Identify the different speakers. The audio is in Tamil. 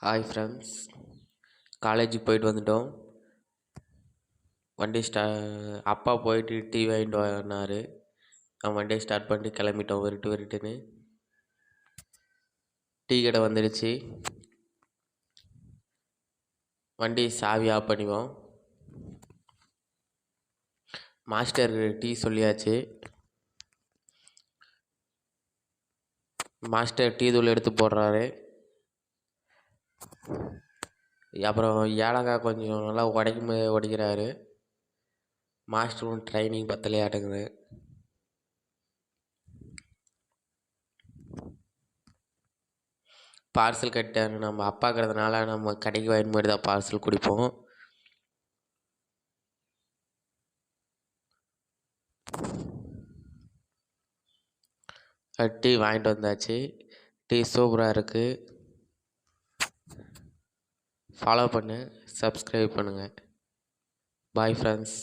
Speaker 1: ஹாய் ஃப்ரெண்ட்ஸ், காலேஜுக்கு போயிட்டு வந்துட்டோம். வண்டி அப்பா போயிட்டு டீ வாங்கிட்டு வந்தார். நான் வண்டியை ஸ்டார்ட் பண்ணிட்டு கிளம்பிட்டோம் விருட்டுன்னு. டீ கடை வந்துடுச்சு. வண்டி சாவி ஆஃப் பண்ணிவோம். மாஸ்டர் டீ சொல்லியாச்சு. மாஸ்டர் டீ தூள் எடுத்து போடுறாரு. அப்புறம் ஏலக்காய் கொஞ்சம் நல்லா உடைக்கிறாரு. மாஸ்டரும் ட்ரைனிங் பத்தலையாட்டுங்குது. பார்சல் கட்டாங்க. நம்ம அப்பாக்கிறதுனால நம்ம கடைக்கு வாங்கிட்டு போய்ட்டு தான் பார்சல் குடிப்போம். டீ வாங்கிட்டு வந்தாச்சு. டீ சூப்பராக இருக்குது. ஃபாலோ பண்ணு, சப்ஸ்கிரைப் பண்ணுங்கள். Bye friends.